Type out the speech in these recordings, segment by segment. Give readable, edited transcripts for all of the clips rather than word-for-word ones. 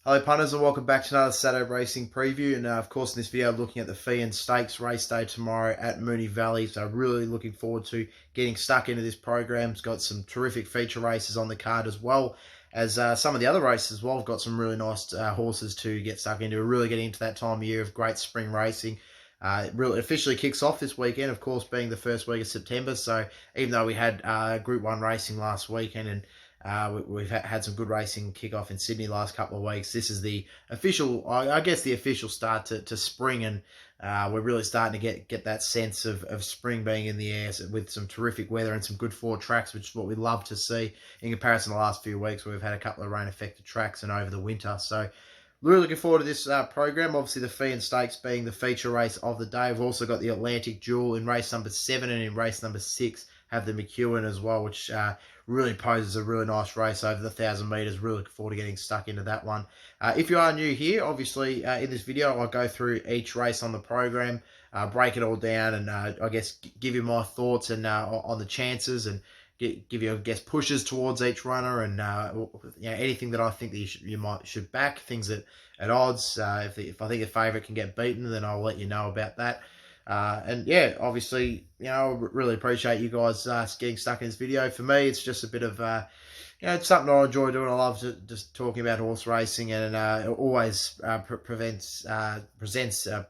Hello punters and welcome back to another Saturday Racing preview, and of course in this video I'm looking at the Feehan Stakes race day tomorrow at Moonee Valley, so really looking forward to getting stuck into this program. It's got some terrific feature races on the card as well as some of the other races as well. I've got some really nice horses to get stuck into. We're really getting into that time of year of great spring racing. It really officially kicks off this weekend, of course, being the first week of September. So even though we had Group 1 racing last weekend and we've had some good racing kick off in Sydney last couple of weeks, this is the official, I guess, the official start to spring, and we're really starting to get that sense of spring being in the air with some terrific weather and some good forward tracks, which is what we love to see in comparison to the last few weeks where we've had a couple of rain-affected tracks and over the winter. So really looking forward to this program. Obviously, the Feehan Stakes being the feature race of the day. We've also got the Atlantic Duel in race number 7, and in race number 6 have the McEwen as well, which really poses a really nice race over the 1,000 metres. Really looking forward to getting stuck into that one. If you are new here, obviously in this video I'll go through each race on the program, break it all down, and I guess give you my thoughts and on the chances, and give you, I guess, pushes towards each runner, and anything that I think that you should back, things that at odds. If I think a favourite can get beaten, then I'll let you know about that. And yeah, obviously, I really appreciate you guys getting stuck in this video. For me, it's just a bit of it's something I enjoy doing. I love just talking about horse racing, and it always presents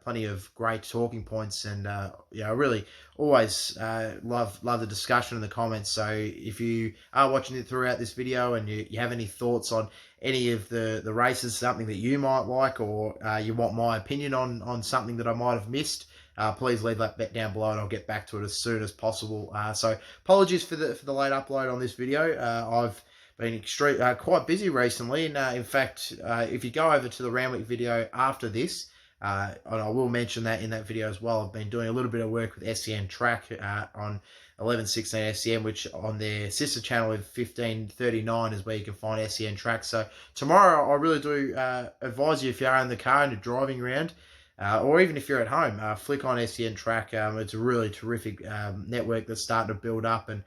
plenty of great talking points. And I really always love the discussion in the comments. So if you are watching it throughout this video and you have any thoughts on any of the races, something that you might like, or you want my opinion on something that I might have missed, please leave that down below and I'll get back to it as soon as possible. So apologies for the late upload on this video. I've been quite busy recently, and in fact, if you go over to the Randwick video after this, and I will mention that in that video as well, I've been doing a little bit of work with SEN Track on 1116 SEN, which on their sister channel of 1539 is where you can find SEN Track. So tomorrow, I really do advise you, if you are in the car and you're driving around, or even if you're at home, flick on SEN Track. It's a really terrific network that's starting to build up, and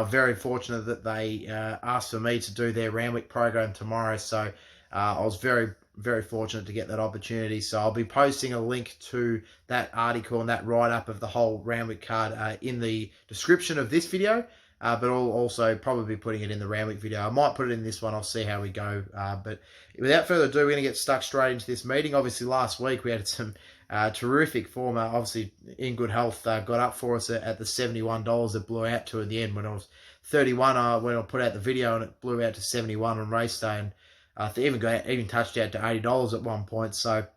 very fortunate that they asked for me to do their Randwick program tomorrow. So I was very, very fortunate to get that opportunity. So I'll be posting a link to that article and that write-up of the whole Randwick card in the description of this video. But I'll also probably be putting it in the Randwick video. I might put it in this one. I'll see how we go. But without further ado, we're going to get stuck straight into this meeting. Obviously, last week we had some terrific form. Obviously, In Good Health got up for us at the $71. It blew out to in the end when it was 31. When I put out the video, and it blew out to 71 on race day, and even touched out to $80 at one point. So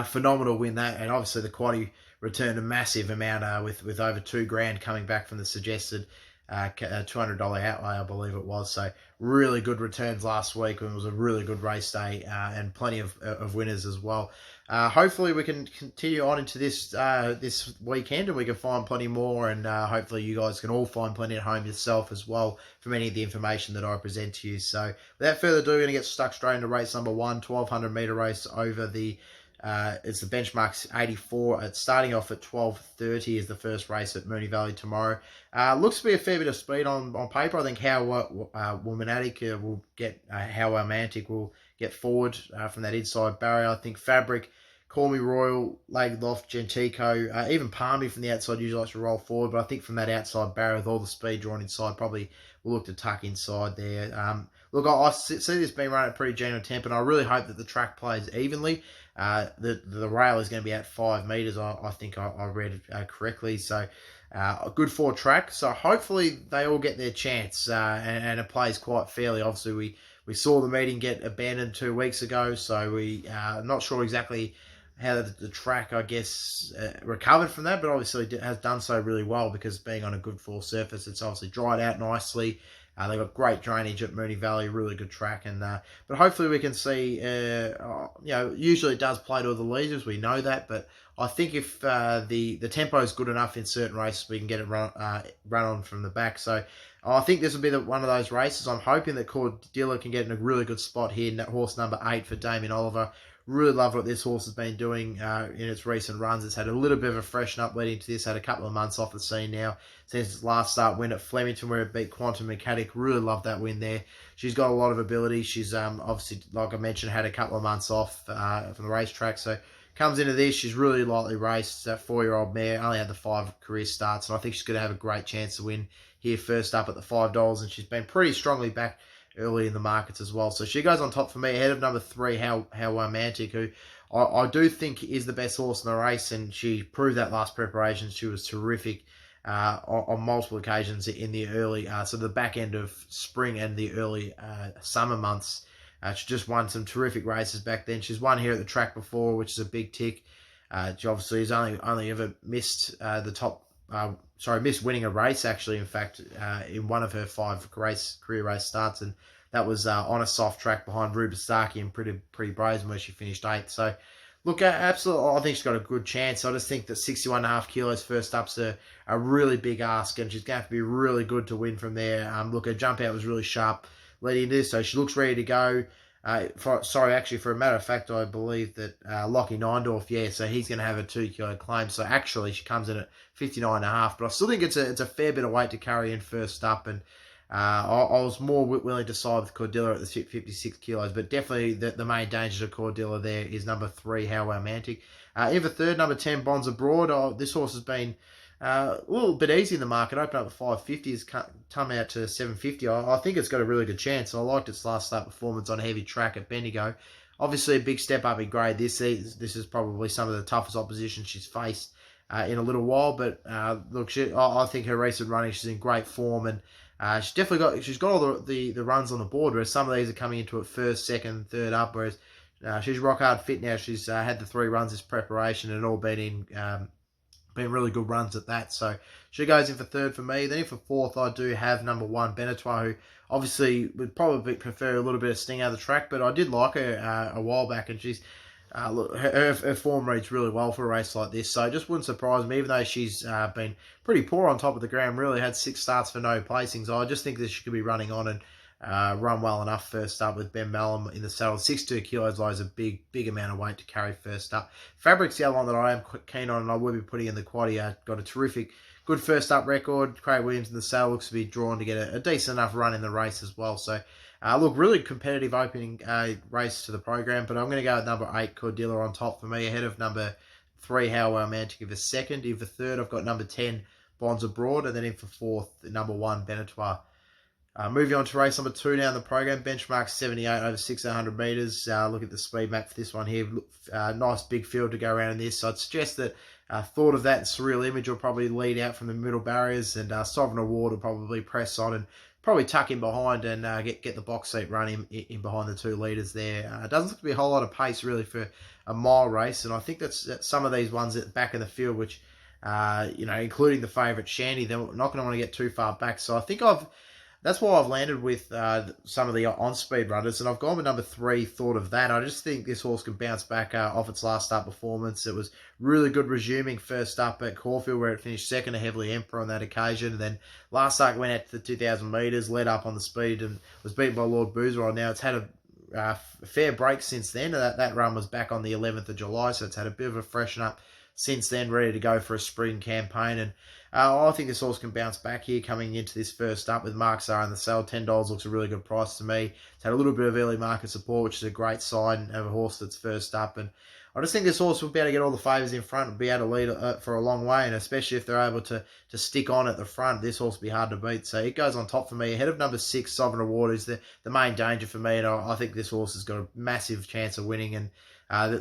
phenomenal win that, and obviously the Quaddie returned a massive amount with over $2,000 coming back from the suggested $200 outlay, I believe it was. So really good returns last week, and it was a really good race day, and plenty of winners as well. Hopefully we can continue on into this weekend, and we can find plenty more, and hopefully you guys can all find plenty at home yourself as well from any of the information that I present to you. So without further ado, we're going to get stuck straight into race number 1, 1200 metre race over the it's the benchmark's 84. It's starting off at 12:30 is the first race at Moonee Valley tomorrow. Looks to be a fair bit of speed on paper. I think How Womanatic will get How Romantic will get forward from that inside barrier. I think Fabric, Call Me Royal, Leg Loft, Gentico, even Palmy from the outside usually likes to roll forward, but I think from that outside barrier with all the speed drawn inside, probably will look to tuck inside there. Look, I see this being run at pretty genuine tempo, and I really hope that the track plays evenly. The rail is going to be at 5 metres, I think I read correctly. So a good forward track. So hopefully they all get their chance, and it plays quite fairly. Obviously, we saw the meeting get abandoned 2 weeks ago, so we are not sure exactly how the track, I guess, recovered from that, but obviously it has done so really well because being on a good full surface, it's obviously dried out nicely. They've got great drainage at Moonee Valley, really good track, and but hopefully we can see. Usually it does play to the leaders, we know that, but I think if the tempo is good enough in certain races, we can get it run on from the back. So I think this will be one of those races. I'm hoping that Cordilla can get in a really good spot here. In that horse number 8 for Damien Oliver. Really love what this horse has been doing in its recent runs. It's had a little bit of a freshen up leading to this. Had a couple of months off the scene now since its last start win at Flemington, where it beat Quantum Mechanic. Really love that win there. She's got a lot of ability. She's obviously, like I mentioned, had a couple of months off from the racetrack, so comes into this. She's really lightly raced. That 4-year-old mare only had the 5 career starts, and I think she's going to have a great chance to win here first up at the $5, and she's been pretty strongly back early in the markets as well. So she goes on top for me, ahead of number 3, How Romantic, who I do think is the best horse in the race, and she proved that last preparation. She was terrific on multiple occasions in the early, so the back end of spring and the early summer months. She just won some terrific races back then. She's won here at the track before, which is a big tick. She obviously has only ever missed missed winning a race, actually, in fact, in one of her 5 career race starts, and that was on a soft track behind Rubistaki and Pretty Brazen, where she finished 8th. So, look, absolutely, I think she's got a good chance. I just think that 61.5 kilos first up's a really big ask, and she's going to have to be really good to win from there. Look, her jump out was really sharp leading into this, so she looks ready to go. For a matter of fact, I believe that Lockie Neindorf, so he's going to have a 2 kilo claim. So actually, she comes in at 59.5, but I still think it's a fair bit of weight to carry in first up, and I was more willing to side with Cordilla at the 56 kilos, but definitely the main danger to Cordilla there is number 3, How Romantic. In the third, number 10, Bonds Abroad. This horse has been a little bit easy in the market. Opened up at 550, has come out to 750. I think it's got a really good chance. I liked its last start performance on heavy track at Bendigo. Obviously, a big step up in grade this season. This is probably some of the toughest opposition she's faced in a little while. But look, I think her recent running, she's in great form, and she's got all the runs on the board. Whereas some of these are coming into it first, second, third up. Whereas she's rock hard fit now. She's had the 3 runs this preparation, and all been really good runs at that. So she goes in for third for me. Then in for fourth, I do have number 1, Benetois, who obviously would probably prefer a little bit of sting out of the track, but I did like her a while back, and she's look, her form reads really well for a race like this, so it just wouldn't surprise me, even though she's been pretty poor on top of the ground, really had 6 starts for no placings. I just think that she could be running on and run well enough first up with Ben Balom in the saddle. 62 kilos is a big amount of weight to carry first up. Fabric's the other one that I am keen on, and I will be putting in the quaddie. Got a terrific, good first up record. Craig Williams in the saddle looks to be drawn to get a decent enough run in the race as well. So, look, really competitive opening race to the program, but I'm going to go with number 8, Cordilla, on top for me, ahead of number 3, How Romantic, in the second. In the third, I've got number 10, Bonds Abroad, and then in for fourth, number 1, Benetois. Moving on to race number 2 now in the program, benchmark 78 over 1600 metres. Look at the speed map for this one here. Nice big field to go around in this. So I'd suggest that thought of that Surreal Image will probably lead out from the middle barriers, and Sovereign Award will probably press on and probably tuck in behind and get the box seat run in behind the 2 leaders there. It doesn't look to be a whole lot of pace really for a mile race, and I think that's some of these ones at the back of the field, which, including the favourite Shandy, they're not going to want to get too far back. So I think that's why I've landed with some of the on-speed runners, and I've gone with number 3, Thought of That. I just think this horse can bounce back off its last start performance. It was really good resuming first up at Caulfield, where it finished second to Heavily Emperor on that occasion. And then last start went out to the 2,000 metres, led up on the speed, and was beaten by Lord Boozer. Now it's had a fair break since then. That run was back on the 11th of July, so it's had a bit of a freshen up since then, ready to go for a spring campaign. And I think this horse can bounce back here coming into this first up with Mark Sarr in the sale. $10 looks a really good price to me. It's had a little bit of early market support, which is a great sign of a horse that's first up. And I just think this horse will be able to get all the favours in front and be able to lead for a long way. And especially if they're able to stick on at the front, this horse will be hard to beat. So it goes on top for me. Ahead of number 6, Sovereign Award, is the main danger for me. And I think this horse has got a massive chance of winning. And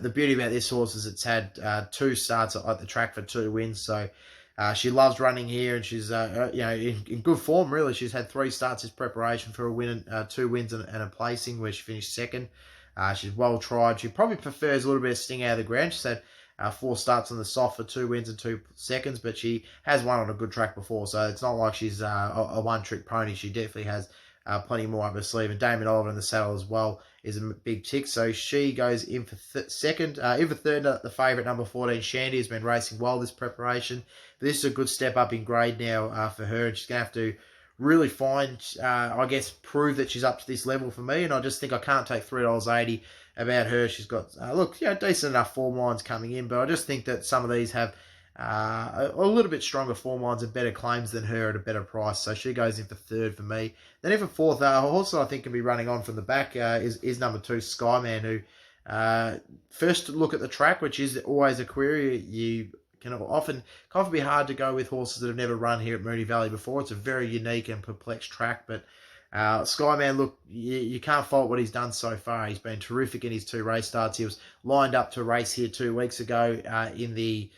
the beauty about this horse is it's had 2 starts at the track for 2 wins. So she loves running here, and she's in good form, really. She's had 3 starts as preparation for a win, 2 wins and a placing, where she finished second. She's well tried. She probably prefers a little bit of sting out of the ground. She's had 4 starts on the soft for 2 wins and 2 seconds, but she has won on a good track before, so it's not like she's a one-trick pony. She definitely has plenty more up her sleeve. And Damien Oliver in the saddle as well is a big tick. So she goes in for second. In for third, the favourite, number 14, Shandy, has been racing well this preparation. But this is a good step up in grade now for her, and she's going to have to really find, I guess, prove that she's up to this level for me. And I just think I can't take $3.80 about her. She's got, look, decent enough form lines coming in, but I just think that some of these have a little bit stronger form lines and better claims than her at a better price. So she goes in for third for me. Then in for fourth, a horse that I think can be running on from the back is number 2, Skyman, who first look at the track, which is always a query. You can often be hard to go with horses that have never run here at Moonee Valley before. It's a very unique and perplexed track, but Skyman, look, you can't fault what he's done so far. He's been terrific in his 2 race starts. He was lined up to race here 2 weeks ago in the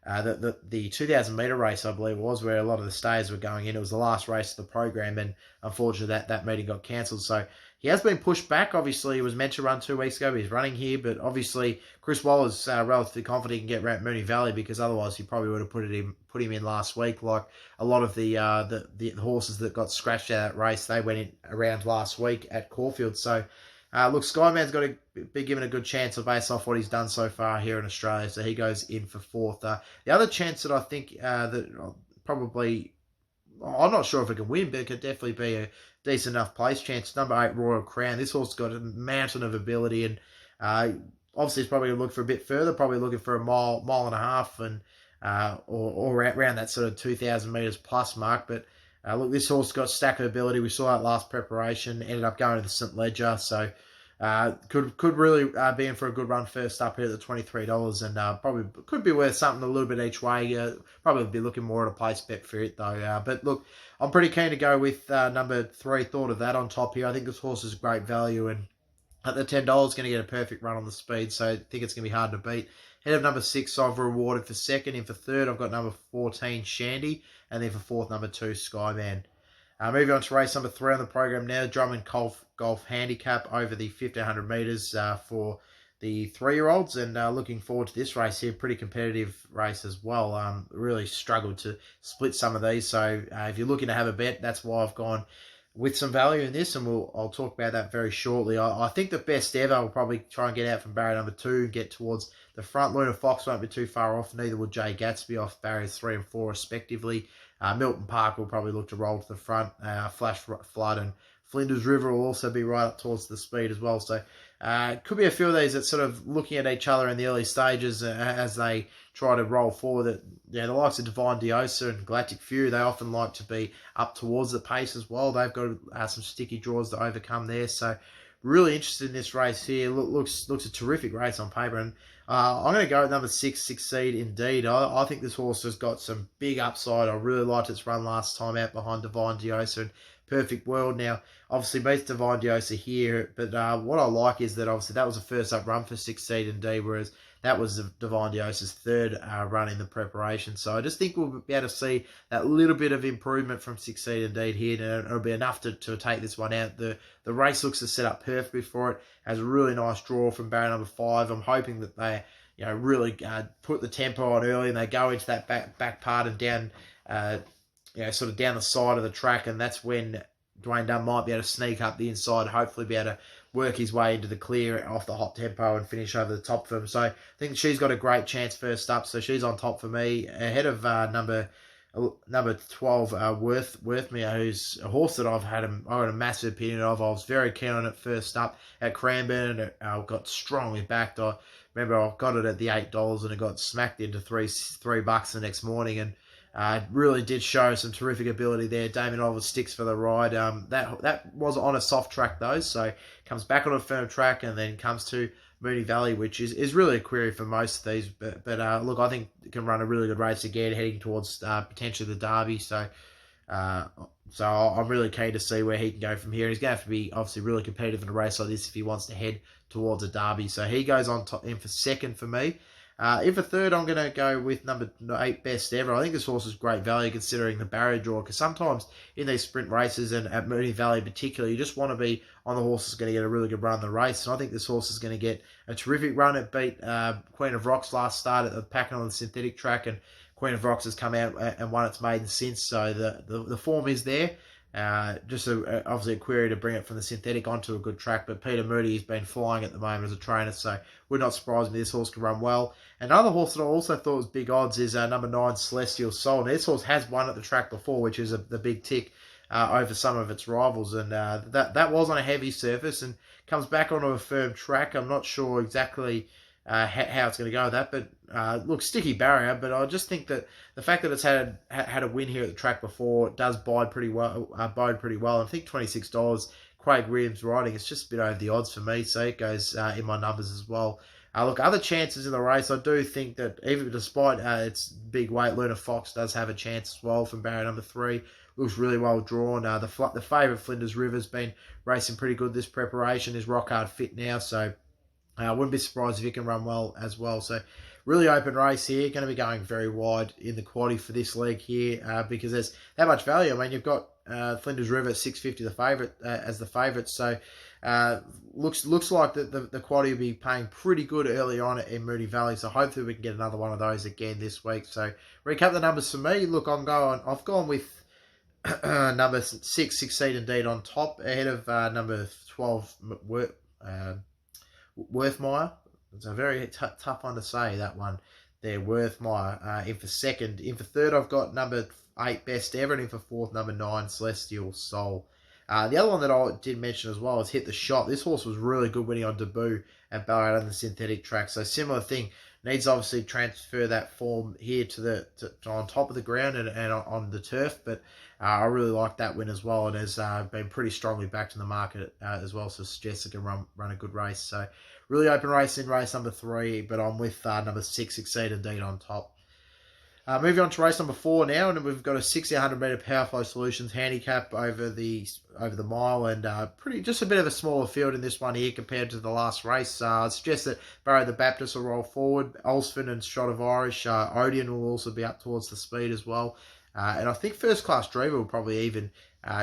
2,000 metre race, I believe it was, where a lot of the stayers were going in. It was the last race of the program, and unfortunately that meeting got cancelled. So he has been pushed back. Obviously, he was meant to run 2 weeks ago, but he's running here. But obviously, Chris Waller's relatively confident he can get around Moonee Valley, because otherwise he probably would have put him in last week. Like a lot of the horses that got scratched out of that race, they went in around last week at Caulfield. So look, Skyman's got to be given a good chance based off what he's done so far here in Australia. So he goes in for fourth. The other chance that I think that probably, I'm not sure if it can win, but it could definitely be a decent enough place chance. Number 8, Royal Crown. This horse got a mountain of ability, and obviously he's probably going to look for a bit further, probably looking for a mile and a half, and or around that sort of 2,000 metres plus mark. But look, this horse got stack of ability. We saw that last preparation, ended up going to the St. Ledger, so could really be in for a good run first up here at the $23, and probably could be worth something a little bit each way. Probably be looking more at a place bet for it though. But look, I'm pretty keen to go with number 3, Thought of That, on top here. I think this horse is great value, and at the $10, going to get a perfect run on the speed, so I think it's going to be hard to beat. Head of number 6, I've rewarded for second. In for third, I've got number 14, Shandy, and then for fourth, number 2, Skyman. Moving on to race number 3 on the program now, Drummond Golf Handicap over the 1,500 metres for the 3-year-olds, and looking forward to this race here. Pretty competitive race as well. Really struggled to split some of these, so if you're looking to have a bet, that's why I've gone with some value in this, and I'll talk about that very shortly. I think the best ever will probably try and get out from barrier number 2 and get towards the front. Luna Fox won't be too far off, neither will Jay Gatsby off barriers 3 and 4 respectively. Milton Park will probably look to roll to the front. Flash Flood and Flinders River will also be right up towards the speed as well. So could be a few of these that sort of looking at each other in the early stages as they try to roll forward. The likes of Divine Diosa and Galactic Fury, they often like to be up towards the pace as well. They've got some sticky draws to overcome there. So really interested in this race here. Looks a terrific race on paper, and I'm going to go at number 6, Succeed Indeed. I think this horse has got some big upside. I really liked its run last time out behind Divine Diosa and Perfect World. Now, obviously beats Divine Diosa here, but what I like is that obviously that was a first up run for Succeed Indeed, whereas that was Divine Diosa's third run in the preparation. So I just think we'll be able to see that little bit of improvement from Succeed Indeed here, and it'll be enough to take this one out. The race looks to set up perfectly for it. Has a really nice draw from barrier number 5. I'm hoping that they really put the tempo on early, and they go into that back part and down sort of down the side of the track, and that's when Dwayne Dunn might be able to sneak up the inside, hopefully be able to work his way into the clear off the hot tempo and finish over the top for him. So I think she's got a great chance first up, so she's on top for me, ahead of number 12, Worthmere, who's a horse that I had a massive opinion of. I was very keen on it first up at Cranbourne, and I got strongly backed. I remember I got it at the $8, and it got smacked into $3 the next morning, and really did show some terrific ability there. Damien Oliver sticks for the ride. That was on a soft track though, so comes back on a firm track and then comes to Moonee Valley, which is really a query for most of these. But look, I think it can run a really good race again, heading towards potentially the Derby. So I'm really keen to see where he can go from here. He's going to have to be obviously really competitive in a race like this if he wants to head towards a Derby. So he goes on top in for second for me. In for third, I'm going to go with number 8, Best Ever. I think this horse is great value considering the barrier draw, because sometimes in these sprint races and at Moonee Valley in particular, you just want to be on the horse that's going to get a really good run in the race. And I think this horse is going to get a terrific run. It beat Queen of Rocks last start at the Packen on the synthetic track, and Queen of Rocks has come out and won its maiden since, so the form is there. Obviously a query to bring it from the synthetic onto a good track, but Peter Moody has been flying at the moment as a trainer, so would not surprise me this horse can run well. Another horse that I also thought was big odds is number 9, Celestial Soul. Now, this horse has won at the track before, which is the big tick. over some of its rivals, and that was on a heavy surface and comes back onto a firm track. I'm not sure exactly how it's going to go with that, but look, sticky barrier. But I just think that the fact that it's had a win here at the track before does bode pretty well. I think $26. Craig Williams riding, it's just a bit over the odds for me, so it goes in my numbers as well. Look, other chances in the race, I do think that even despite its big weight, Luna Fox does have a chance as well from barrier number 3. Looks really well drawn. The favourite Flinders River's been racing pretty good this preparation. Is rock hard fit now, so I wouldn't be surprised if he can run well as well. So really open race here. Going to be going very wide in the quaddie for this leg here because there's that much value. I mean, you've got Flinders River at $6.50 the favourite as the favourite. So looks like the quaddie will be paying pretty good early on in Moonee Valley. So hopefully we can get another one of those again this week. So recap the numbers for me. Look, I've gone with number 6, Succeed Indeed on top ahead of number 12, Worthmeyer. It's a very tough one to say, that one there, Worthmeyer. In for second. In for third, I've got number 8, Best Ever, and in for fourth, number 9, Celestial Soul. The other one that I did mention as well is Hit the Shot. This horse was really good winning on debut at Ballarat on the synthetic track. So similar thing. Needs obviously transfer that form here to on top of the ground and on the turf. But I really like that win as well, and has been pretty strongly backed in the market as well. So suggests it can run a good race. So really open race in race number 3, but I'm with number 6, Succeed Indeed on top. Moving on to race number 4 now, and we've got a 1600 metre Powerflow Solutions handicap over the mile, and just a bit of a smaller field in this one here compared to the last race. I suggest that Barrow the Baptist will roll forward. Olsford and Shot of Irish. Aidan will also be up towards the speed as well. And I think First Class Dreamer will probably even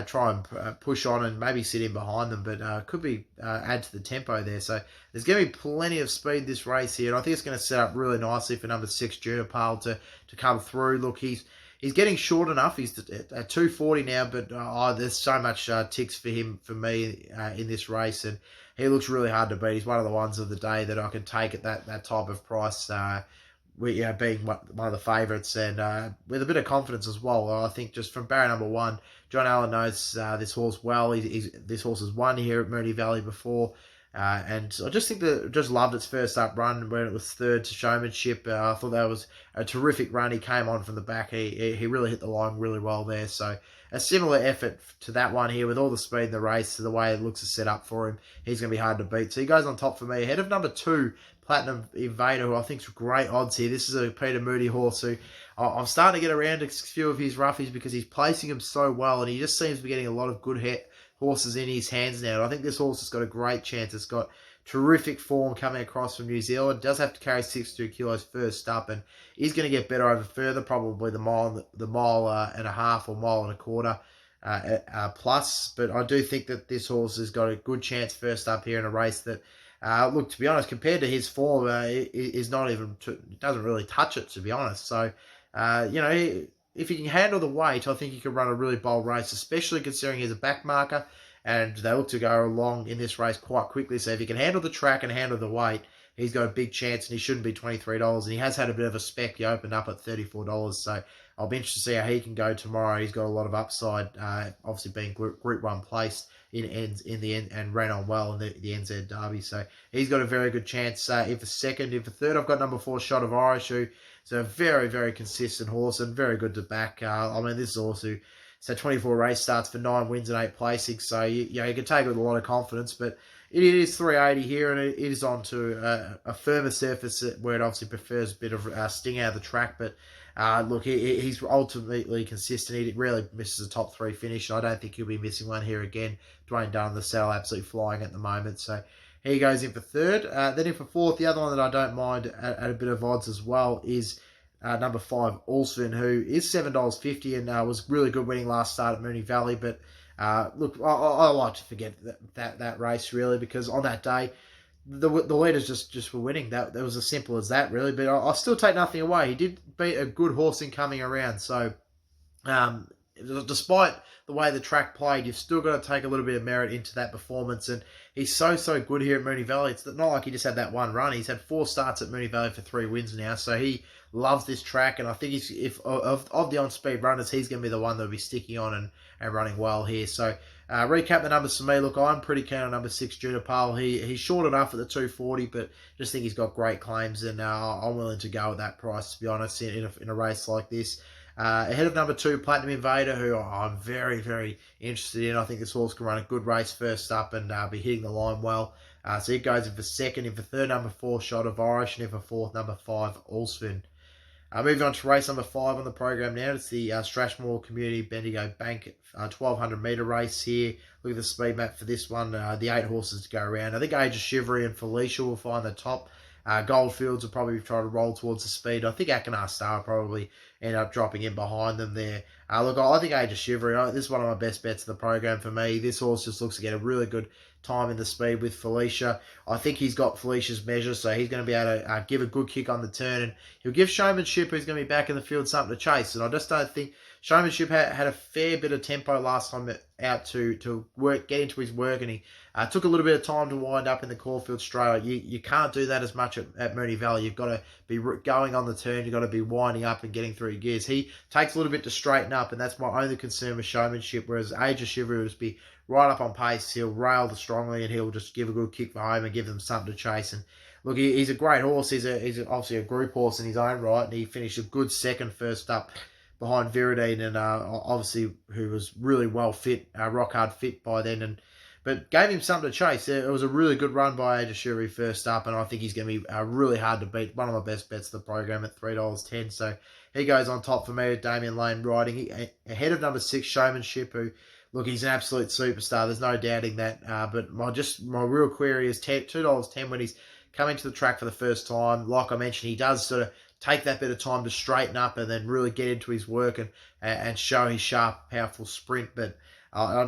try and push on and maybe sit in behind them, but could be add to the tempo there. So there's going to be plenty of speed this race here, and I think it's going to set up really nicely for number 6, Junipal, to come through. Look, he's getting short enough. He's at 240 now, but there's so much ticks for me in this race, and he looks really hard to beat. He's one of the ones of the day that I can take at that type of price. Being one of the favourites, and with a bit of confidence as well. I think just from barrier number 1, John Allen knows this horse well. This horse has won here at Moonee Valley before, and I just think just loved its first up run when it was third to Showmanship. I thought that was a terrific run. He came on from the back. He really hit the line really well there. So a similar effort to that one here with all the speed in the race, to the way it looks is set up for him. He's going to be hard to beat. So he goes on top for me, ahead of number 2, Platinum Invader, who I think is great odds here. This is a Peter Moody horse who I'm starting to get around to a few of his roughies because he's placing him so well, and he just seems to be getting a lot of good horses in his hands now. And I think this horse has got a great chance. It's got terrific form coming across from New Zealand. Does have to carry 62 kilos first up, and he's going to get better over further, probably the mile and a half or mile and a quarter plus. But I do think that this horse has got a good chance first up here in a race that, look, to be honest, compared to his form, is not even, doesn't really touch it, to be honest. So, if he can handle the weight, I think he can run a really bold race, especially considering he's a back marker, and they look to go along in this race quite quickly. So if he can handle the track and handle the weight, he's got a big chance, and he shouldn't be $23. And he has had a bit of a spec. He opened up at $34. So I'll be interested to see how he can go tomorrow. He's got a lot of upside, obviously being Group 1 placed in the end, and ran on well in the NZ Derby. So he's got a very good chance. In for second, in for third, I've got number 4, Shot of Irish, who is a very, very consistent horse and very good to back. This is a horse who had 24 race starts for 9 wins and 8 placings. So you can take it with a lot of confidence, but it is 380 here, and it is onto a firmer surface where it obviously prefers a bit of sting out of the track. But look, he's ultimately consistent. He rarely misses a top 3 finish, and I don't think he'll be missing one here again. Dwayne Dunn, the saddle, absolutely flying at the moment. So he goes in for third. Then in for fourth, the other one that I don't mind at a bit of odds as well is number 5, Olsford, who is $7.50 and was really good winning last start at Moonee Valley. But look, I like to forget that race, really, because on that day, the leaders just were winning. That was as simple as that, really. But I'll still take nothing away. He did beat a good horse in coming around. So despite the way the track played, you've still got to take a little bit of merit into that performance. And he's so good here at Moonee Valley. It's not like he just had that one run. He's had 4 starts at Moonee Valley for 3 wins now. So he loves this track, and I think if of the on-speed runners, he's going to be the one that'll be sticking on and running well here. So recap the numbers for me. Look, I'm pretty keen on number 6, Junipal. He's short enough at the 240, but just think he's got great claims, and I'm willing to go at that price, to be honest, in a race like this. Ahead of number 2, Platinum Invader, who I'm very, very interested in. I think this horse can run a good race first up and be hitting the line well. So he goes in for second. In for third, number 4, Shot of Irish. And in for fourth, number 5, Allsvin. Moving on to race number 5 on the program now. It's the Strashmore Community Bendigo Bank 1200 metre race here. Look at the speed map for this one. The 8 horses to go around. I think Age of Chivalry and Felicia will find the top. Goldfields will probably try to roll towards the speed. I think Akinar Star will probably end up dropping in behind them there. Look, I think Age of Chivalry, this is one of my best bets of the program for me. This horse just looks to get a really good time in the speed with Felicia. I think he's got Felicia's measure, so he's going to be able to give a good kick on the turn, and he'll give Showmanship, who's going to be back in the field, something to chase. And I just don't think Showmanship had a fair bit of tempo last time out to get into his work, and he took a little bit of time to wind up in the Caulfield Straight. You can't do that as much at Moonee Valley. You've got to be going on the turn. You've got to be winding up and getting through your gears. He takes a little bit to straighten up, and that's my only concern with Showmanship, whereas Age of Chivalry will just be right up on pace. He'll rail strongly, and he'll just give a good kick for home and give them something to chase. And look, he's a great horse. He's obviously a group horse in his own right, and he finished a good second first up behind Viridine, and obviously who was really well fit, rock hard fit by then, but gave him something to chase. It was a really good run by Age of Chivalry first up, and I think he's going to be really hard to beat. One of my best bets of the program at $3.10. So he goes on top for me with Damien Lane riding. Ahead of number 6, Showmanship, who, look, he's an absolute superstar. There's no doubting that. But my real query is $2.10 when he's coming to the track for the first time. Like I mentioned, he does sort of take that bit of time to straighten up and then really get into his work and show his sharp, powerful sprint. But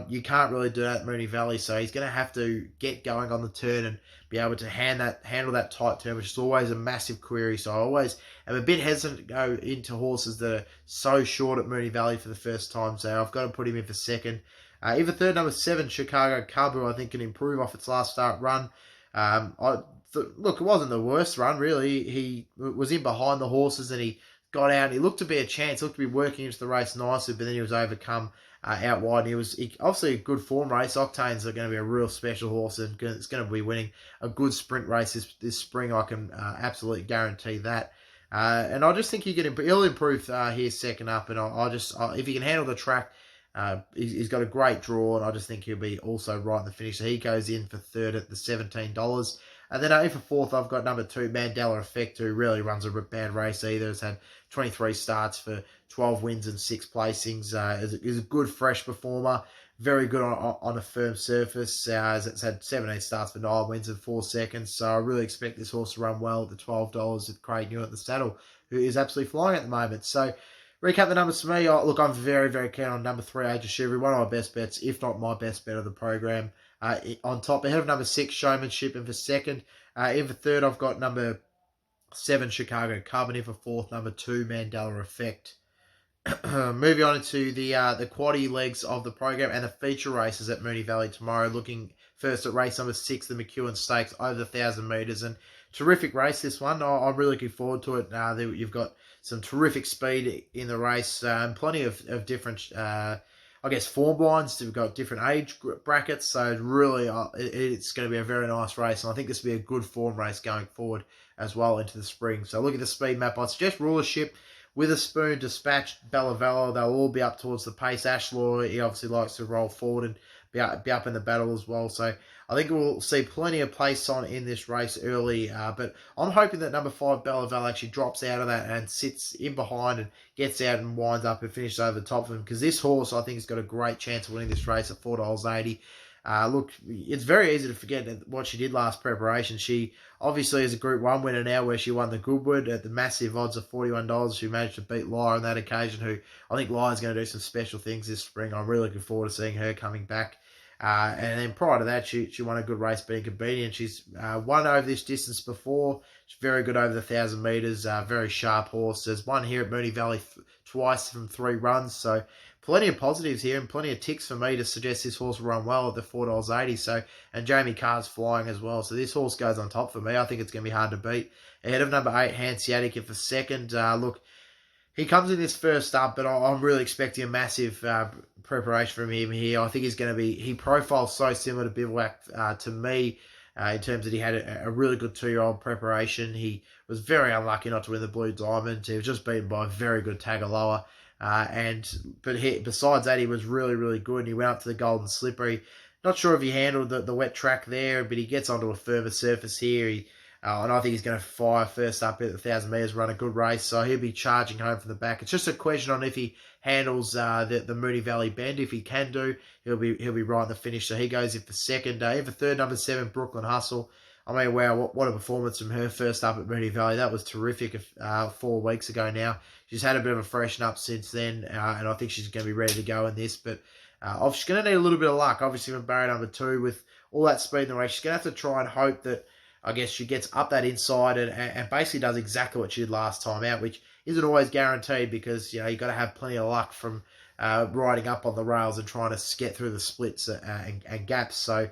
you can't really do that at Moonee Valley, so he's going to have to get going on the turn and be able to handle that tight turn, which is always a massive query. So I always am a bit hesitant to go into horses that are so short at Moonee Valley for the first time, so I've got to put him in for second. In for third, number 7, Chicago Cub, who I think can improve off its last start run. Look, it wasn't the worst run, really. He was in behind the horses and he got out. He looked to be a chance, looked to be working into the race nicely, but then he was overcome out wide. And he obviously a good form race. Octane's going to be a real special horse and it's going to be winning a good sprint race this spring. I can absolutely guarantee that. And I just think he'll improve here second up. And if he can handle the track, he's got a great draw, and I just think he'll be also right in the finish. So he goes in for third at the $17. And then in for fourth, I've got number 2, Mandela Effect, who really runs a bad race either. Has had 23 starts for 12 wins and 6 placings. Is a good, fresh performer. Very good on a firm surface. It's had 17 starts for 9 wins and 4 seconds. So I really expect this horse to run well at the $12 with Craig New at the saddle, who is absolutely flying at the moment. So recap the numbers for me. Look, I'm very, very keen on number 3, Age of Chivalry, one of my best bets, if not my best bet of the program. On top, ahead of number 6, Showmanship, and for second. In for third, I've got number 7, Chicago Cub, and in for fourth, number 2, Mandela Effect. Moving on to the quaddie legs of the program and the feature races at Moonee Valley tomorrow. Looking first at race number 6, the McEwen Stakes, over the 1,000 metres, and terrific race this one. I'm really looking forward to it. You've got some terrific speed in the race, and plenty of different form blinds. We've got different age brackets, so really it's going to be a very nice race, and I think this will be a good form race going forward as well into the spring. So look at the speed map. I suggest Rulership, Witherspoon, Dispatch, Bellavella, they'll all be up towards the pace. Ashlaw, he obviously likes to roll forward and be up in the battle as well. So I think we'll see plenty of pace on in this race early. But I'm hoping that number 5, Bellavella, actually drops out of that and sits in behind and gets out and winds up and finishes over the top of him. Because this horse, I think, has got a great chance of winning this race at $4.80. Look, it's very easy to forget what she did last preparation. She obviously is a Group 1 winner now, where she won the Goodwood at the massive odds of $41. She managed to beat Lyre on that occasion, who I think Lyre's going to do some special things this spring. I'm really looking forward to seeing her coming back. And then prior to that, she won a good race being Convenient. She's won over this distance before. She's very good over the 1,000 metres. Very sharp horse. There's one here at Moonee Valley twice from 3 runs. So plenty of positives here and plenty of ticks for me to suggest this horse will run well at the $4.80. So, and Jamie Carr's flying as well. So this horse goes on top for me. I think it's going to be hard to beat. Ahead of number 8, Hanseatic for second. Look, he comes in this first up, but I'm really expecting a massive preparation from him here. I think he's going to be, he profiles so similar to Bivouac to me in terms that he had a really good 2-year-old preparation. He was very unlucky not to win the Blue Diamond. He was just beaten by a very good Tagaloa. But besides that, he was really, really good. And he went up to the Golden Slippery. Not sure if he handled the wet track there, but he gets onto a firmer surface here. And I think he's going to fire first up at the 1,000 metres, run a good race. So he'll be charging home from the back. It's just a question on if he handles the Moonee Valley bend. If he can do, he'll be right in the finish. So he goes in for second. In for third, number 7, Brooklyn Hustle. I mean, wow, what a performance from her first up at Moonee Valley. That was terrific 4 weeks ago now. She's had a bit of a freshen up since then, and I think she's going to be ready to go in this. But she's going to need a little bit of luck, obviously, from barrier number 2 with all that speed in the race. She's going to have to try and hope that, I guess, she gets up that inside and basically does exactly what she did last time out, which isn't always guaranteed because, you got to have plenty of luck from riding up on the rails and trying to get through the splits and gaps. So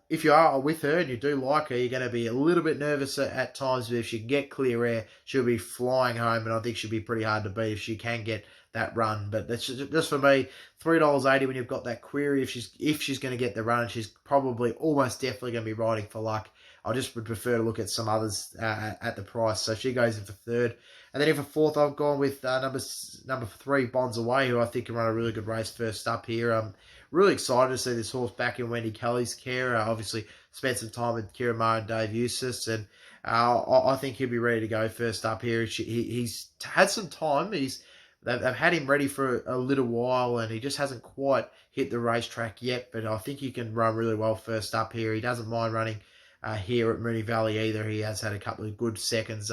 if you are with her and you do like her, you're going to be a little bit nervous at times, but if she can get clear air, she'll be flying home, and I think she'll be pretty hard to beat if she can get that run. But that's just for me, $3.80 when you've got that query. If she's going to get the run, she's probably almost definitely going to be riding for luck. I just would prefer to look at some others at the price. So she goes in for third. And then in for fourth, I've gone with number 3, Bonds Away, who I think can run a really good race first up here. I'm really excited to see this horse back in Wendy Kelly's care. Obviously, spent some time with Kira Moore and Dave Eustace, and I think he'll be ready to go first up here. He's had some time. They've had him ready for a little while, and he just hasn't quite hit the racetrack yet, but I think he can run really well first up here. He doesn't mind running here at Moonee Valley either. He has had a couple of good seconds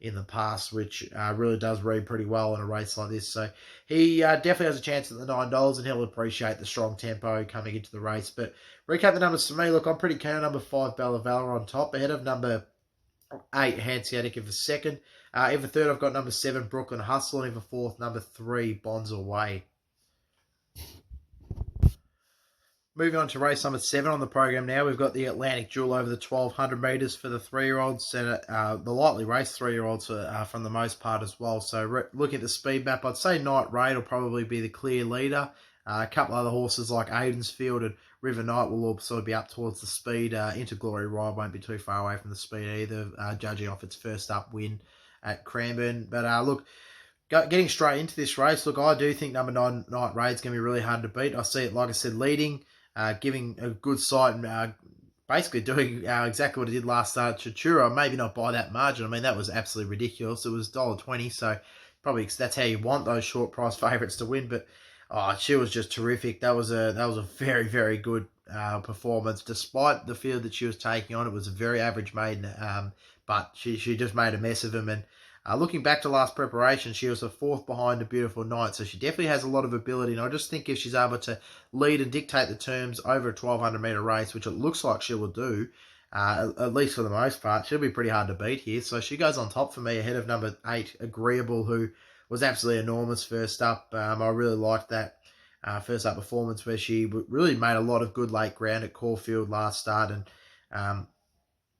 in the past, which really does read pretty well in a race like this. So he definitely has a chance at the $9, and he'll appreciate the strong tempo coming into the race. But recap the numbers for me. Look, I'm pretty keen on number 5, Bella Valor on top, ahead of number 8, Hanseatic in for second. In for third, I've got number 7, Brooklyn Hustle, and in for fourth, number 3, Bonds Away. Moving on to race number 7 on the program now, we've got the Atlantic Jewel over the 1,200 metres for the 3-year-olds, and the lightly raced 3-year-olds from the most part as well. So looking at the speed map, I'd say Night Raid will probably be the clear leader. A couple other horses like Aidan's Field and River Knight will all sort of be up towards the speed. Into Glory Ride won't be too far away from the speed either, judging off its first up win at Cranbourne. But look, getting straight into this race, look, I do think number 9, Night Raid's going to be really hard to beat. I see it, like I said, leading, giving a good sight and basically doing exactly what it did last start at Chatura. Maybe not by that margin. I mean, that was absolutely ridiculous. It was $1.20, so probably that's how you want those short price favourites to win. But she was just terrific. That was a very, very good performance. Despite the field that she was taking on, it was a very average maiden, but she just made a mess of him. And looking back to last preparation, she was the 4th behind a Beautiful Night, so she definitely has a lot of ability. And I just think if she's able to lead and dictate the terms over a 1,200 metre race, which it looks like she will do, at least for the most part, she'll be pretty hard to beat here. So she goes on top for me ahead of number 8, Agreeable, who was absolutely enormous first up. I really liked that first up performance where she really made a lot of good late ground at Caulfield last start, and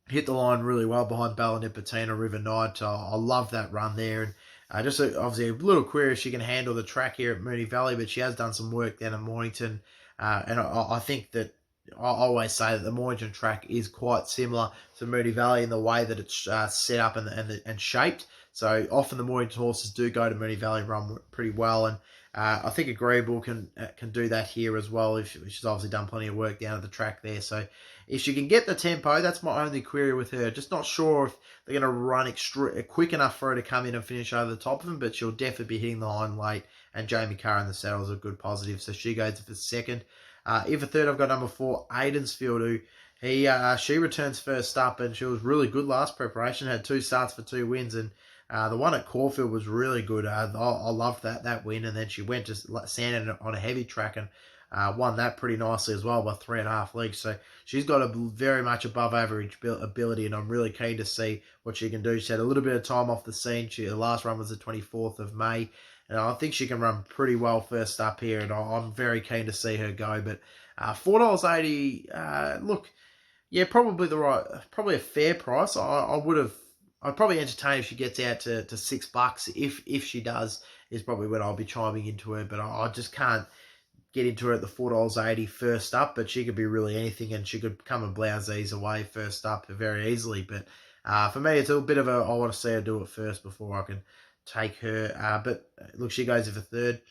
hit the line really well behind Bella Nipotina, River Knight. I love that run there. And just obviously a little query if she can handle the track here at Moonee Valley, but she has done some work down in Mornington. And I think that I always say that the Mornington track is quite similar to Moonee Valley in the way that it's set up and shaped. So often the Mornington horses do go to Moonee Valley and run pretty well. And I think Agreeable can do that here as well. She's obviously done plenty of work down at the track there. So if she can get the tempo, that's my only query with her. Just not sure if they're going to run quick enough for her to come in and finish over the top of them, but she'll definitely be hitting the line late. And Jamie Carr in the saddle is a good positive, so she goes for second. In for third, I've got number 4, Aidan's Field, who she returns first up, and she was really good last preparation. Had 2 starts for 2 wins, and the one at Caulfield was really good. I loved that win, and then she went to Sandon on a heavy track and won that pretty nicely as well by 3.5 legs. So she's got a very much above average ability, and I'm really keen to see what she can do. She had a little bit of time off the scene. The last run was the 24th of May. and I think she can run pretty well first up here, and I'm very keen to see her go. But $4.80, look, yeah, probably a fair price. I'd probably entertain if she gets out to $6. If she does, is probably when I'll be chiming into her. But I just can't get into her at the $4.80 first up. But she could be really anything, and she could come and blouse these away first up very easily. But for me, it's a bit of I want to see her do it first before I can take her. But look, she goes in for third.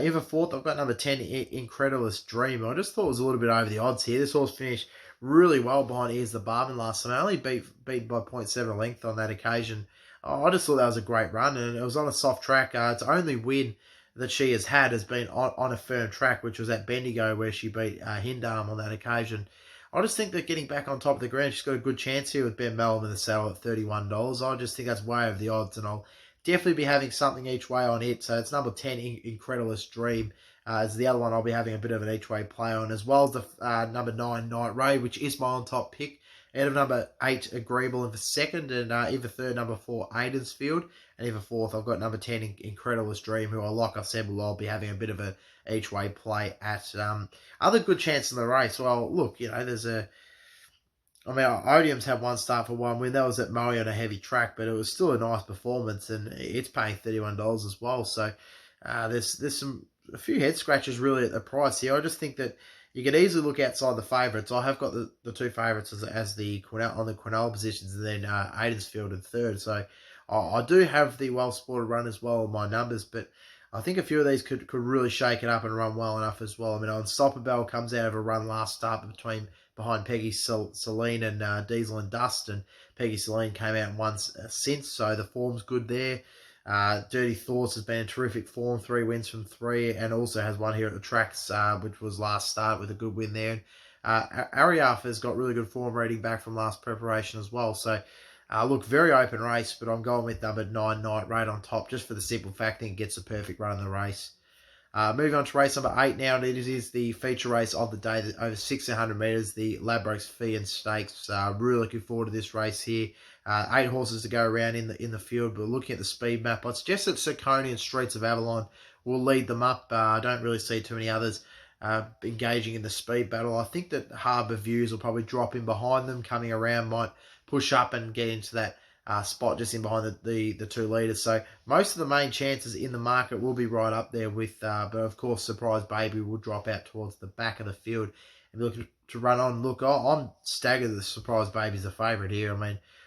In for fourth, I've got number 10, Incredulous Dream. I just thought it was a little bit over the odds here. This horse finished really well behind Here's the Barman last time. I only beat by 0.7 length on that occasion. I just thought that was a great run, and it was on a soft track. Its only win that she has had has been on a firm track, which was at Bendigo, where she beat Hindam on that occasion. I just think that getting back on top of the ground, she's got a good chance here with Ben Balom in the saddle at $31. I just think that's way over the odds, and I'll definitely be having something each way on it. So it's number 10, Incredulous Dream, is the other one I'll be having a bit of an each way play on, as well as the number 9, Night Ray, which is my on top pick. Out of number 8, Agreeable in for second, and in for third, number 4, Aidan's Field, and in for fourth, I've got number 10, Incredulous Dream, who like I said, I'll be having a bit of a each way play at. Other good chance in the race. Well, look, there's Odium's had one start for one win. That was at Moe on a heavy track, but it was still a nice performance, and it's paying $31 as well. So there's a few head scratches really at the price here. I just think that you could easily look outside the favourites. I have got the two favourites as the on the Quinell positions, and then Aidan's Field in third. So I do have the well sported run as well in my numbers, but I think a few of these could really shake it up and run well enough as well. Unstoppable comes out of a run last start behind Peggy Celine and Diesel and Dust, and Peggy Celine came out and won since, so the form's good there. Dirty Thoughts has been in terrific form, 3 wins from 3, and also has one here at the tracks, which was last start with a good win there. Ariaf has got really good form reading back from last preparation as well, so look, very open race, but I'm going with number 9, Night Raid on top, just for the simple fact that it gets a perfect run in the race. Moving on to race number 8 now, and it is the feature race of the day, over 1,600 metres, the Ladbrokes Feehan Stakes. Really looking forward to this race here. 8 horses to go around in the field, but looking at the speed map, I'd suggest that Circone and Streets of Avalon will lead them up. I don't really see too many others engaging in the speed battle. I think that Harbour Views will probably drop in behind them, coming around, might push up and get into that spot just in behind the 2 leaders. So most of the main chances in the market will be right up there with, but of course, Surprise Baby will drop out towards the back of the field and be looking to run on. Look, I'm staggered that Surprise Baby's the favourite here.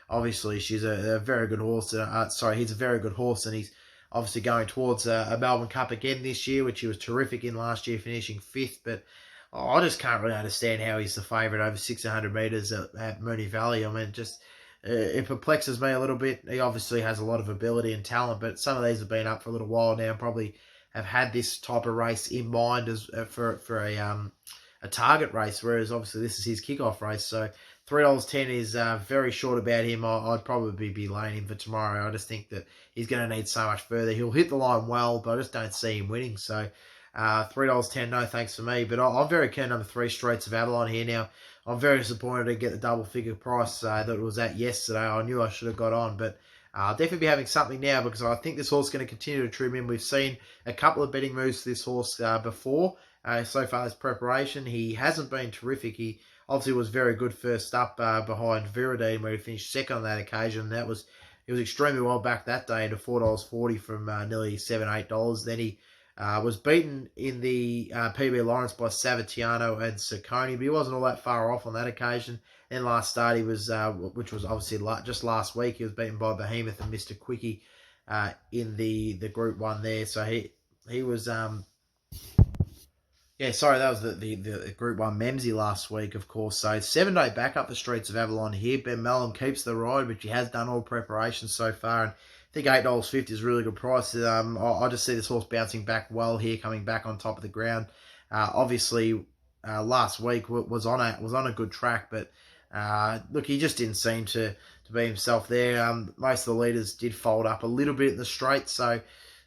Obviously she's a very good horse. He's a very good horse, and he's obviously going towards a Melbourne Cup again this year, which he was terrific in last year, finishing 5th. But I just can't really understand how he's the favourite over 600 metres at Moonee Valley. It perplexes me a little bit. He obviously has a lot of ability and talent, but some of these have been up for a little while now and probably have had this type of race in mind as for a target race, whereas obviously this is his kickoff race. So $3.10 is very short about him. I'd probably be laying him for tomorrow. I just think that he's going to need so much further. He'll hit the line well, but I just don't see him winning. So $3.10, no thanks for me. But I'm very keen on number 3, Streets of Avalon here now. I'm very disappointed to get the double figure price that it was at yesterday. I knew I should have got on, but I'll definitely be having something now because I think this horse is going to continue to trim in. We've seen a couple of betting moves for this horse before. So far this preparation, he hasn't been terrific. He obviously was very good first up behind Viridine, where he finished second on that occasion. He was extremely well back that day into $4.40 from nearly $7, $8. Then he was beaten in the PB Lawrence by Savatiano and Circone, but he wasn't all that far off on that occasion. Then last start, he was, which was obviously just last week, he was beaten by Behemoth and Mr. Quickie in the Group 1 there. So he was, that was the Group 1 Memsey last week, of course. So 7-day backup for Streets of Avalon here. Ben Melham keeps the ride, which he has done all preparation so far, and I think $8.50 is a really good price. I just see this horse bouncing back well here, coming back on top of the ground. Obviously, last week was on a good track, but look, he just didn't seem to be himself there. Most of the leaders did fold up a little bit in the straight, so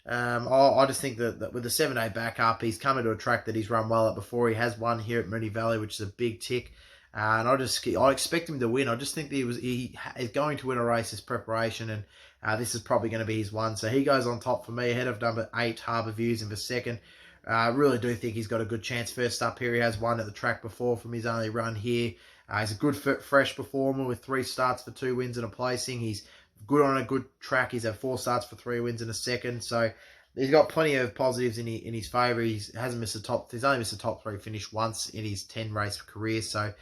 I just think that with the 7-day backup, he's coming to a track that he's run well at before. He has won here at Moonee Valley, which is a big tick. And I expect him to win. I just think that he is going to win a race, this preparation, and this is probably going to be his one. So he goes on top for me, ahead of number 8, Harbour Views, in for second. I really do think he's got a good chance first up here. He has won at the track before from his only run here. He's a good, fresh performer with 3 starts for 2 wins and a placing. He's good on a good track. He's had 4 starts for 3 wins and a second. So he's got plenty of positives in his favour. He's only missed a top 3 finish once in his 10-race career. So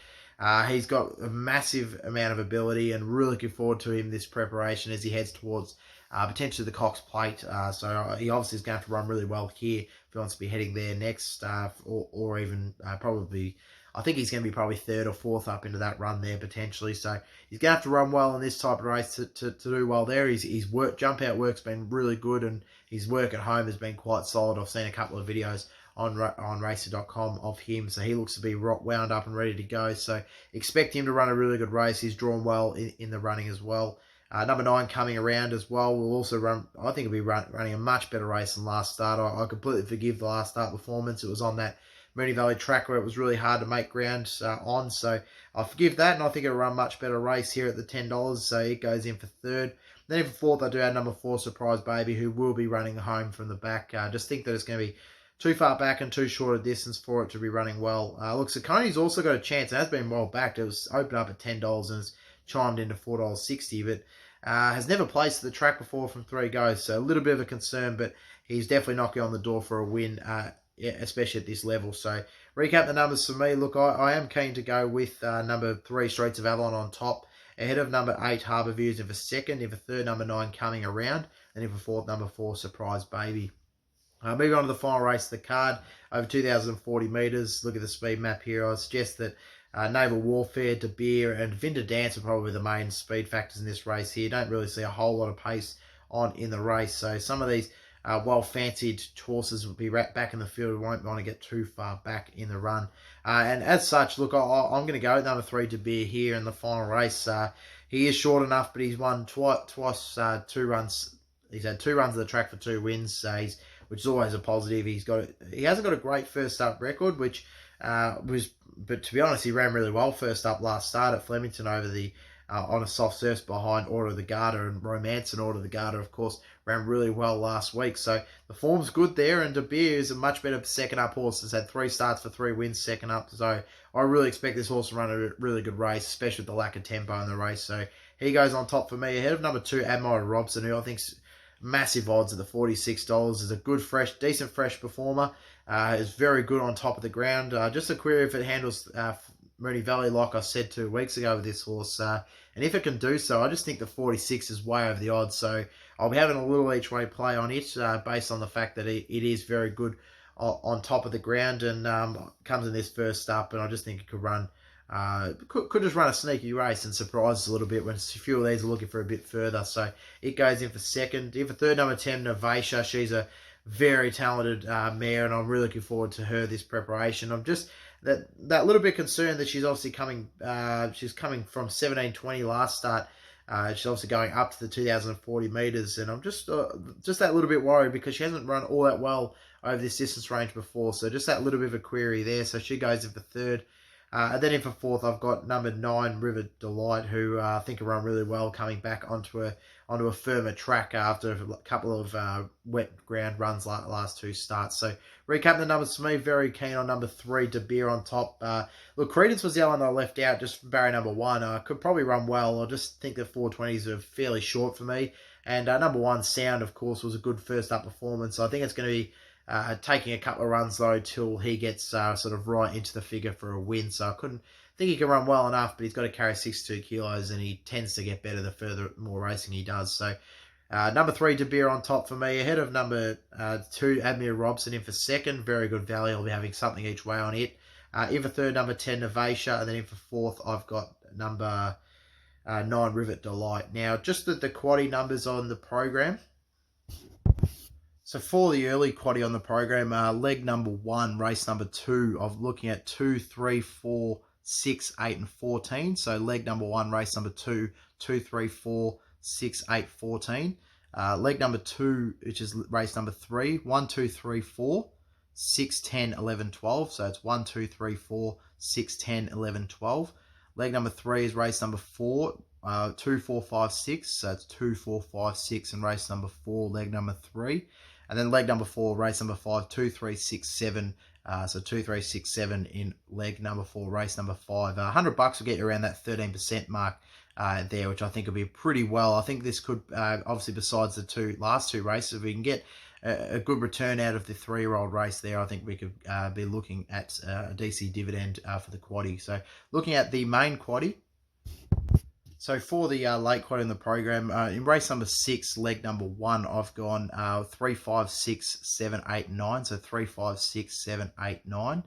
he's got a massive amount of ability, and really looking forward to him this preparation as he heads towards potentially the Cox Plate. So he obviously is going to have to run really well here if he wants to be heading there next, or even probably, I think he's going to be probably 3rd or 4th up into that run there potentially. So he's going to have to run well in this type of race to do well there. His jump out work's been really good, and his work at home has been quite solid. I've seen a couple of videos on Racer.com of him, so he looks to be wound up and ready to go. So expect him to run a really good race. He's drawn well in the running as well. Number 9 coming around as well will also run. I think he'll be running a much better race than last start. I completely forgive the last start performance. It was on that Moonee Valley track where it was really hard to make ground on. So I forgive that, and I think it'll run a much better race here at the $10. So it goes in for 3rd. Then in for 4th, I do have number 4, Surprise Baby, who will be running home from the back. Just think that it's going to be too far back and too short a distance for it to be running well. Look, Sacconi's also got a chance. It has been well backed. It was opened up at $10 and has chimed into $4.60, but has never placed the track before from 3 goes. So a little bit of a concern, but he's definitely knocking on the door for a win, especially at this level. So recap the numbers for me. Look, I am keen to go with number 3, Streets of Avalon, on top, ahead of number 8, Harbour Views, in for second, in for third, number 9, Coming Around, and in for fourth, number 4, Surprise Baby. Moving on to the final race of the card, over 2,040 metres. Look at the speed map here. I suggest that Naval Warfare, De Beer, and Vinda Dance are probably the main speed factors in this race here. Don't really see a whole lot of pace on in the race. So some of these well-fancied horses will be back in the field. We won't want to get too far back in the run. And as such, look, I'm going to go with number 3, De Beer, here in the final race. He is short enough, but he's won twice, 2 runs. He's had 2 runs of the track for 2 wins. Which is always a positive. He hasn't got a great first up record, but to be honest, he ran really well first up last start at Flemington over the on a soft surface behind Order of the Garter, and Romance and Order of the Garter, of course, ran really well last week. So the form's good there, and De Beer is a much better second up horse. Has had 3 starts for 3 wins second up. So I really expect this horse to run a really good race, especially with the lack of tempo in the race. So he goes on top for me, ahead of number 2, Admiral Robson, who I think's massive odds at the $46. Is a good, decent fresh performer. Is very good on top of the ground. Just a query if it handles Moonee Valley, like I said 2 weeks ago with this horse. And if it can do so, I just think the 46 is way over the odds. So I'll be having a little each way play on it based on the fact that it is very good on top of the ground, and comes in this first up. And I just think it could run. Could just run a sneaky race and surprise us a little bit when a few of these are looking for a bit further. So it goes in for second. In for third, number 10, Novaisha. She's a very talented mare, and I'm really looking forward to her this preparation. I'm just that little bit concerned that she's obviously coming. She's coming from 17:20 last start. She's obviously going up to the 2,040 metres, and I'm just that little bit worried because she hasn't run all that well over this distance range before. So just that little bit of a query there. So she goes in for third. And then in for fourth, I've got number 9, River Delight, who I think will run really well, coming back onto a firmer track after a couple of wet ground runs like the last 2 starts. So recapping the numbers for me, very keen on number 3, De Beer, on top. Look, Credence was the other one I left out, just barrier number 1. Could probably run well. I just think the 420s are fairly short for me. And number 1, Sound, of course, was a good first up performance. I think it's going to be taking a couple of runs, though, till he gets sort of right into the figure for a win. So I couldn't think he can run well enough, but he's got to carry 62 kilos, and he tends to get better the more racing he does. So number 3, De Beer, on top for me, ahead of number 2, Admiral Robson, in for second. Very good value. I'll be having something each way on it. In for third, number 10, Novaisha, and then in for fourth, I've got number 9, River Delight. Now, just the quaddie numbers on the program. So for the early quaddie on the program, leg number 1, race number 2, I'm looking at 2, 3, 4, 6, 8, and 14. So leg number 1, race number 2, 2, 3, 4, 6, 8, 14. Leg number 2, which is race number 3, 1, 2, 3, 4, 6, 10, 11, 12. So it's 1, 2, 3, 4, 6, 10, 11, 12. Leg number 3 is race number 4, 2, 4, 5, 6. So it's 2, 4, 5, 6 in race number 4, leg number 3. And then leg number 4, race number 5, 2, 3, 6, 7. So 2, 3, 6, 7 in leg number 4, race number 5. $100 will get you around that 13% mark there, which I think will be pretty well. I think this could, obviously besides the last two races, if we can get a good return out of the 3-year-old race there, I think we could be looking at a DC dividend for the quaddie. So looking at the main quaddie. So for the late quaddie in the program, in race number 6, leg number 1, I've gone 3, 5, 6, 7, 8, 9. So 3, 5, 6, 7, 8, 9.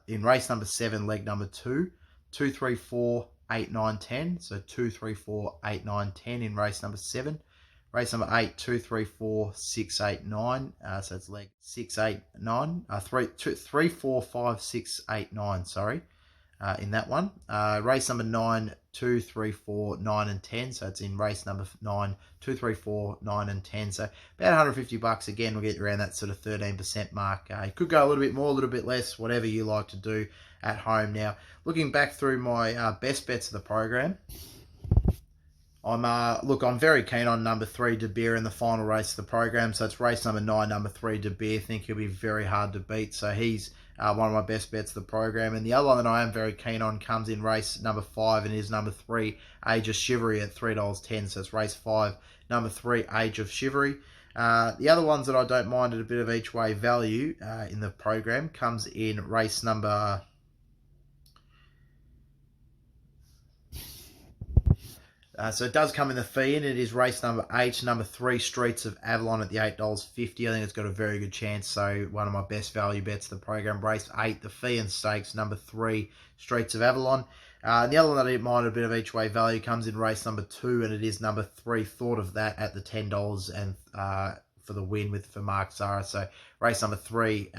In race number 7, leg number 2, 2, 3, 4, 8, 9, 10. So 2, 3, 4, 8, 9, 10 in race number 7. Race number 8, 2, 3, 4, 6, 8, 9. So it's leg 6, 8, 9. 3, 4, 5, 6, 8, 9, sorry. In that one. Race number 9, 2, 3, 4, 9 and 10. So it's in race number 9, 2, 3, 4, 9 and 10. So about $150 again. We'll get you around that sort of 13% mark. You could go a little bit more, a little bit less, whatever you like to do at home. Now, looking back through my best bets of the program, I'm very keen on number 3, De Beer, in the final race of the program. So it's race number 9, number 3, De Beer. I think he'll be very hard to beat. So he's one of my best bets of the program. And the other one that I am very keen on comes in race number 5 and is number 3, Age of Chivalry at $3.10. So it's race 5, number 3, Age of Chivalry. The other ones that I don't mind at a bit of each way value in the program comes in race number... So it does come in the fee, and it is race number 8, number 3, Streets of Avalon at the $8.50. I think it's got a very good chance. So one of my best value bets of the program. Race 8, the Feehan Stakes, number 3, Streets of Avalon. The other one that I didn't mind a bit of each way value comes in race number 2, and it is number 3, Thought of That at the $10 and for the win for Mark Zara. So race number 3,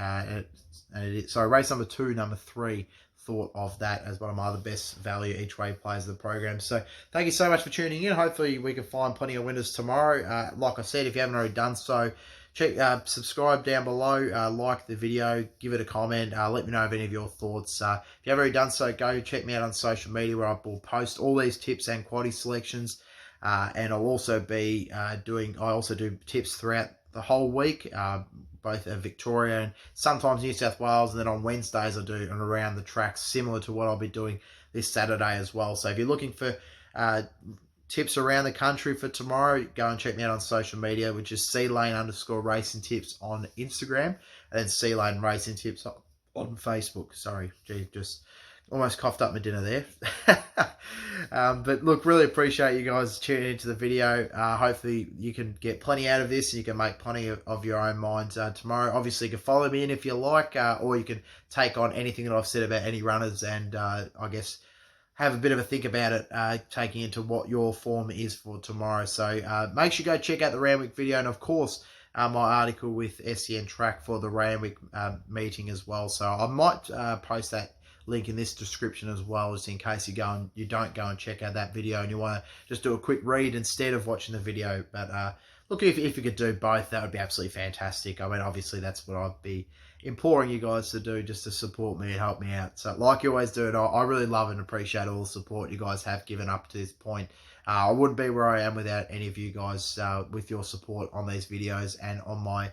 race number 2, number 3. Thought of That as one of my other best value each way plays of the program. So thank you so much for tuning in. Hopefully we can find plenty of winners tomorrow. Like I said, if you haven't already done so, subscribe down below, like the video, give it a comment, let me know of any of your thoughts. If you haven't already done so, go check me out on social media where I will post all these tips and quaddie selections. And I'll also be I also do tips throughout the whole week, both Victoria and sometimes New South Wales, and then on Wednesdays I do an around the tracks, similar to what I'll be doing this Saturday as well. So if you're looking for tips around the country for tomorrow, go and check me out on social media, which is _racing tips on Instagram, and then C-Lane Racing Tips on Facebook. Sorry, gee, just almost coughed up my dinner there. But look, really appreciate you guys tuning into the video. Hopefully you can get plenty out of this and you can make plenty of your own minds tomorrow. Obviously you can follow me in if you like, or you can take on anything that I've said about any runners and I guess have a bit of a think about it, taking into what your form is for tomorrow. So make sure you go check out the Randwick video, and of course my article with SEN Track for the Randwick meeting as well. So I might post that link in this description as well, just in case you don't go and check out that video and you want to just do a quick read instead of watching the video. But look, if you could do both, that would be absolutely fantastic. I mean, obviously that's what I'd be imploring you guys to do, just to support me and help me out. So like you always do, and I really love and appreciate all the support you guys have given up to this point. I wouldn't be where I am without any of you guys with your support on these videos and on my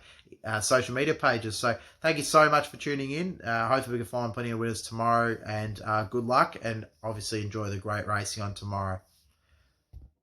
social media pages. So thank you so much for tuning in. Hopefully we can find plenty of winners tomorrow, and good luck, and obviously enjoy the great racing on tomorrow.